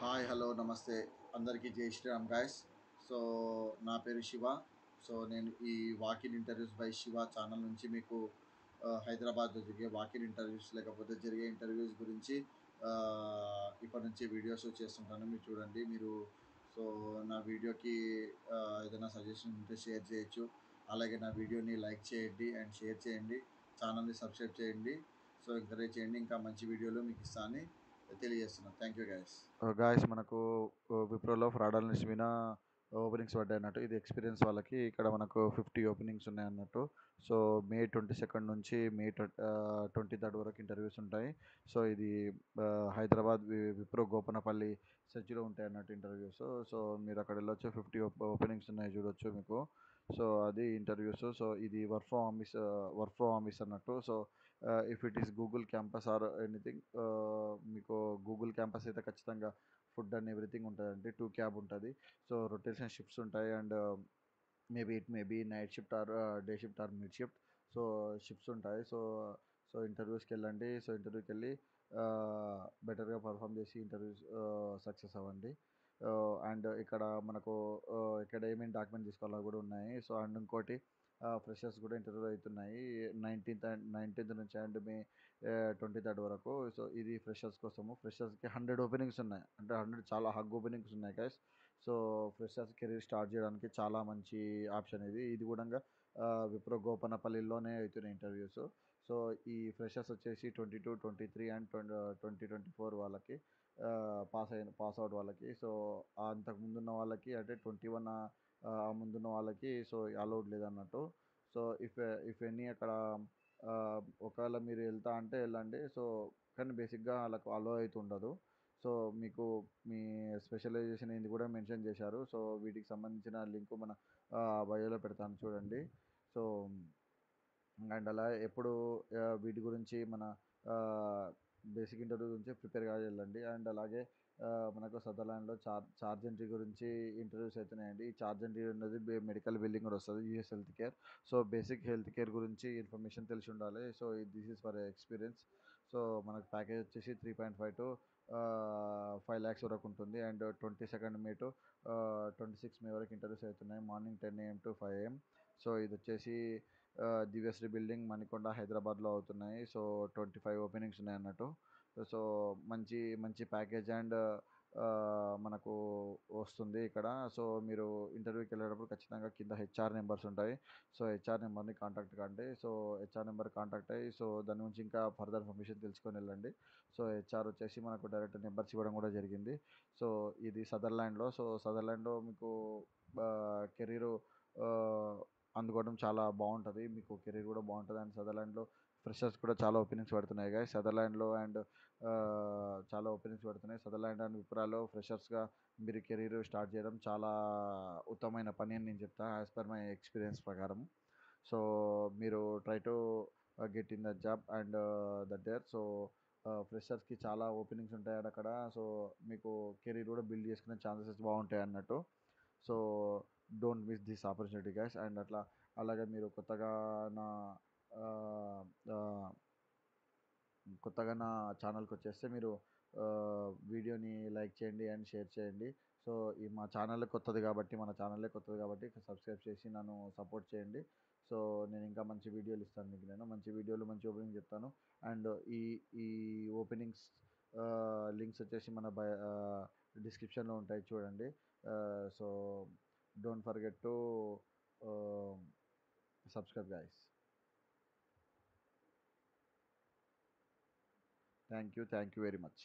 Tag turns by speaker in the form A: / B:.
A: Hi hello నమస్తే అందరికీ జై శ్రీరామ్ గాయస్. సో నా పేరు శివ. సో నేను ఈ walk-in interviews by Shiva channel నుంచి మీకు హైదరాబాద్లో జరిగే వాకిన్ ఇంటర్వ్యూస్ లేకపోతే జరిగే ఇంటర్వ్యూస్ గురించి ఇప్పటి నుంచి వీడియోస్ చేస్తుంటాను. మీరు చూడండి. మీరు సో నా వీడియోకి ఏదైనా సజెషన్ ఉంటే షేర్ చేయొచ్చు. అలాగే నా వీడియోని లైక్ చేయండి అండ్ షేర్ చేయండి. ఛానల్ని సబ్స్క్రైబ్ చేయండి. సో ఎంకరేజ్ చేయండి. ఇంకా మంచి వీడియోలు మీకు ఇస్తానని తెలియజేస్తున్నాను. Thank you guys. గాయస్ మనకు విప్రోలో ఫ్రాడ్ అనలిస్ట్ మీద ఓపెనింగ్స్ పడ్డాయి అన్నట్టు. ఇది ఎక్స్పీరియన్స్ వాళ్ళకి ఇక్కడ మనకు 50 ఓపెనింగ్స్ ఉన్నాయి అన్నట్టు. సో మే 22 నుంచి మే 23 వరకు ఇంటర్వ్యూస్ ఉంటాయి. సో ఇది హైదరాబాద్ విప్రో గోపనపల్లి సెర్చ్లో ఉంటాయి అన్నట్టు ఇంటర్వ్యూస్. సో మీరు అక్కడ వెళ్ళొచ్చు. 50 ఓపెనింగ్స్ ఉన్నాయి చూడొచ్చు మీకు. సో అది ఇంటర్వ్యూస్. సో ఇది వర్క్ ఫ్రమ్ ఆఫీస్ అన్నట్టు. So if it is Google campus or anything, మీకు గూగుల్ క్యాంపస్ అయితే ఖచ్చితంగా ఫుడ్ అండ్ ఎవ్రీథింగ్ ఉంటుందండి. 2 క్యాబ్ ఉంటుంది. సో రొటేషన్ షిఫ్ట్స్ ఉంటాయి and maybe night shift or day shift or mid shift. So shifts ఉంటాయి. So ఇంటర్వ్యూస్కి వెళ్ళండి. సో ఇంటర్వ్యూకి వెళ్ళి బెటర్గా పర్ఫామ్ చేసి ఇంటర్వ్యూస్ సక్సెస్ అవ్వండి. అండ్ ఇక్కడ మనకు ఇక్కడ ఏమేమి డాక్యుమెంట్ తీసుకోవాలో కూడా ఉన్నాయి. సో అండ్ ఇంకోటి ఫ్రెషర్స్ కూడా ఇంటర్వ్యూ అవుతున్నాయి 19th నుంచి అండ్ మే 23rd వరకు. సో ఇది ఫ్రెషర్స్ కోసము. ఫ్రెషర్స్కి 100 ఓపెనింగ్స్ ఉన్నాయి. అంటే 100 చాలా హగ్ ఓపెనింగ్స్ ఉన్నాయి guys. So freshers career start చేయడానికి చాలా మంచి ఆప్షన్ ఇది. ఇది కూడా విప్రో గోపనపల్లిలోనే అవుతున్నాయి ఇంటర్వ్యూస్. సో ఈ ఫ్రెషర్స్ వచ్చేసి 22, 23 అండ్ 2024 వాళ్ళకి పాస్ అవుట్ వాళ్ళకి. సో అంతకు ముందున్న వాళ్ళకి అంటే 21 ముందున్న వాళ్ళకి సో అలౌడ్ లేదన్నట్టు. సో ఇఫ్ ఎనీ అక్కడ ఒకవేళ మీరు వెళ్తా అంటే వెళ్ళండి. సో కానీ బేసిక్గా వాళ్ళకు అలో అయితే ఉండదు. సో మీకు మీ స్పెషలైజేషన్ ఏంది కూడా మెన్షన్ చేశారు. సో వీటికి సంబంధించిన లింక్ మన బయోలో పెడతాను చూడండి. సో అండ్ అలా ఎప్పుడు వీటి గురించి మన బేసిక్ ఇంటర్వ్యూ గురించి ప్రిపేర్గా వెళ్ళండి. అండ్ అలాగే మనకు సదర్లాండ్లో చార్జ్ ఎంట్రీ గురించి ఇంటర్వ్యూస్ అవుతున్నాయండి. ఈ చార్జ్ ఎంట్రీ ఉన్నది మెడికల్ బిల్డింగ్ కూడా వస్తుంది. US health care. So basic health care గురించి ఇన్ఫర్మేషన్ తెలిసి ఉండాలి. So this is for experience. So మనకు ప్యాకేజ్ వచ్చేసి 3.5 to 5 lakhs వరకు ఉంటుంది. అండ్ 22nd మే టు 26 మే వరకు ఇంటర్వ్యూస్ అవుతున్నాయి. Morning 10 AM to 5 AM. So ఇది వచ్చేసి దివ్యశ్రీ బిల్డింగ్ మణికొండ హైదరాబాద్లో అవుతున్నాయి. సో 25 ఓపెనింగ్స్ ఉన్నాయి అన్నట్టు. సో మంచి మంచి ప్యాకేజ్ అండ్ మనకు వస్తుంది ఇక్కడ. సో మీరు ఇంటర్వ్యూకి వెళ్ళేటప్పుడు ఖచ్చితంగా కింద హెచ్ఆర్ నెంబర్స్ ఉంటాయి. సో హెచ్ఆర్ నెంబర్ని కాంటాక్ట్ కండి. సో హెచ్ఆర్ నెంబర్ కాంటాక్ట్ అయ్యి సో దాని నుంచి ఇంకా ఫర్దర్ ఇన్ఫర్మేషన్ తెలుసుకొని వెళ్ళండి. సో హెచ్ఆర్ వచ్చేసి మనకు డైరెక్ట్ నెంబర్స్ ఇవ్వడం కూడా జరిగింది. సో ఇది సదర్లాండ్లో. సో సదర్లాండ్లో మీకు కెరీరు అందుకోవడం చాలా బాగుంటుంది. మీకు కెరీర్ కూడా బాగుంటుంది. అండ్ సదర్లాండ్లో ఫ్రెషర్స్ కూడా చాలా ఓపెనింగ్స్ పడుతున్నాయి గాయస్. సదర్లాండ్లో అండ్ చాలా ఓపెనింగ్స్ పడుతున్నాయి. సదర్లాండ్ అండ్ విప్రాలో ఫ్రెషర్స్గా మీరు కెరీర్ స్టార్ట్ చేయడం చాలా ఉత్తమమైన పని అని నేను చెప్తాను యాజ్ పర్ మై ఎక్స్పీరియన్స్ ప్రకారం. సో మీరు try to get in the job and that there. So ఫ్రెషర్స్కి చాలా ఓపెనింగ్స్ ఉంటాయి అక్కడ. సో మీకు కెరీర్ కూడా బిల్డ్ చేసుకునే ఛాన్సెస్ బాగుంటాయి అన్నట్టు. So don't miss this opportunity guys. And అలాగే మీరు నా కొత్తగా నా ఛానల్కి వచ్చేస్తే మీరు వీడియోని లైక్ చేయండి అండ్ షేర్ చేయండి. సో ఈ మా ఛానల్ కొత్తది కాబట్టి మన ఛానలే కొత్తది కాబట్టి సబ్స్క్రైబ్ చేసి నన్ను సపోర్ట్ చేయండి. సో నేను ఇంకా మంచి వీడియోలు ఇస్తాను మీకు. నేను మంచి వీడియోలు మంచి ఓపెనింగ్ చెప్తాను. అండ్ ఈ ఈ ఓపెనింగ్స్ లింక్స్ వచ్చేసి మన డిస్క్రిప్షన్లో ఉంటాయి చూడండి. So don't forget to subscribe guys. Thank you very much.